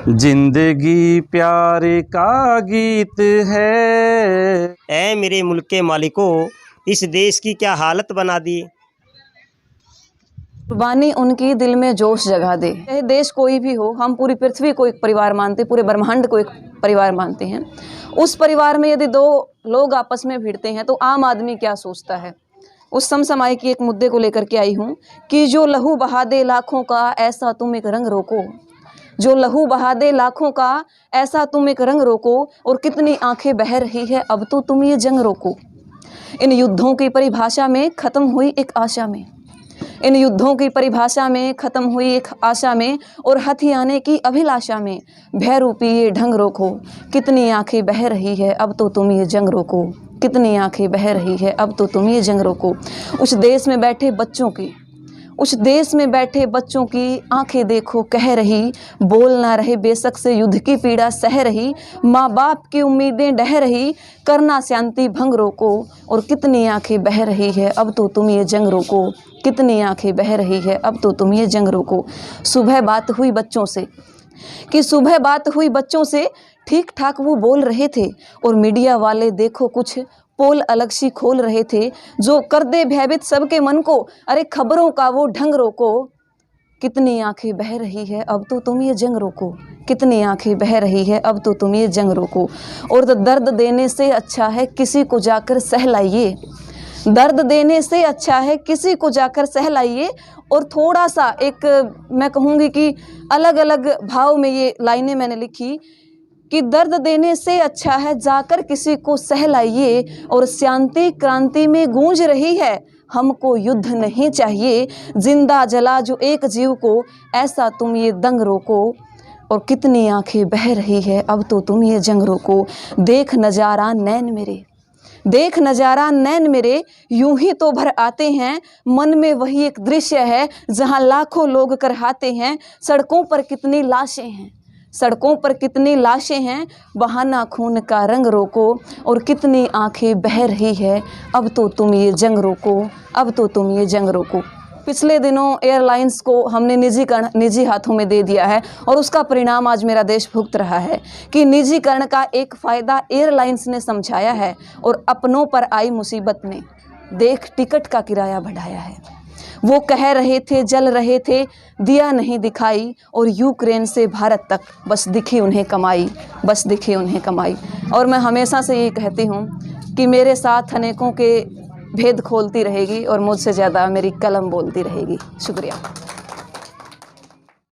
जिंदगी प्यार का गीत है। ऐ मेरे मुल्क के मालिकों, इस देश की क्या हालत बना दी। कुर्बानी उनकी दिल में जोश जगा दे। चाहे देश कोई भी हो, हम पूरी पृथ्वी को एक परिवार मानते, पूरे ब्रह्मांड को एक परिवार मानते हैं। उस परिवार में यदि दो लोग आपस में भिड़ते हैं तो आम आदमी क्या सोचता है। उस समसामयिक एक मुद्दे को लेकर के आई हूँ कि जो लहू बहा दे लाखों का, ऐसा तुम एक रंग रोको। जो लहू बहा दे लाखों का, ऐसा तुम एक रंग रोको। और कितनी आंखें बह रही है, अब तो तुम ये जंग रोको। इन युद्धों की परिभाषा में ख़त्म हुई एक आशा में, इन युद्धों की परिभाषा में ख़त्म हुई एक आशा में, और हथियाने की अभिलाषा में भय रूपी ये ढंग रोको। कितनी आंखें बह रही है, अब तो तुम ये जंग रोको। कितनी आंखें बह रही है, अब तो तुम ये जंग रोको। उस देश में बैठे बच्चों की, उस देश में बैठे बच्चों की आंखें देखो कह रही, बोल ना रहे बेशक से युद्ध की पीड़ा सह रही। माँ बाप की उम्मीदें डह रही, करना शांति भंग रोको। और कितनी आंखें बह रही है, अब तो तुम ये जंग रोको। कितनी आंखें बह रही है, अब तो तुम ये जंग रोको। सुबह बात हुई बच्चों से कि सुबह बात हुई बच्चों से, ठीक ठाक वो बोल रहे थे। और मीडिया वाले देखो कुछ पोल अलग सी खोल रहे थे, जो कर दे भयभीत सबके मन को। अरे खबरों का वो ढंग रोको। कितनी आंखें बह रही है, अब तो तुम ये जंग रोको। कितनी आंखें बह रही है, अब तो तुम ये जंग रोको। और तो दर्द देने से अच्छा है किसी को जाकर सहलाइए। दर्द देने से अच्छा है किसी को जाकर सहलाइए। और थोड़ा सा एक मैं कहूँगी कि अलग अलग भाव में ये लाइनें मैंने लिखी कि दर्द देने से अच्छा है जाकर किसी को सहलाइए। और शांति क्रांति में गूंज रही है, हमको युद्ध नहीं चाहिए। जिंदा जला जो एक जीव को, ऐसा तुम ये दंग रोको। और कितनी आंखें बह रही है, अब तो तुम ये जंग रोको। देख नजारा नैन मेरे, देख नजारा नैन मेरे, यूं ही तो भर आते हैं। मन में वही एक दृश्य है जहां लाखों लोग करहाते हैं। सड़कों पर कितनी लाशें हैं, सड़कों पर कितनी लाशें हैं, बहाना खून का रंग रोको। और कितनी आंखें बह रही है, अब तो तुम ये जंग रोको। अब तो तुम ये जंग रोको। पिछले दिनों एयरलाइंस को हमने निजी हाथों में दे दिया है, और उसका परिणाम आज मेरा देश भुगत रहा है कि निजीकरण का एक फ़ायदा एयरलाइंस ने समझाया है, और अपनों पर आई मुसीबत ने देख टिकट का किराया बढ़ाया है। वो कह रहे थे जल रहे थे, दिया नहीं दिखाई। और यूक्रेन से भारत तक बस दिखी उन्हें कमाई, बस दिखी उन्हें कमाई। और मैं हमेशा से ये कहती हूँ कि मेरे साथ अनेकों के भेद खोलती रहेगी, और मुझसे ज़्यादा मेरी कलम बोलती रहेगी। शुक्रिया।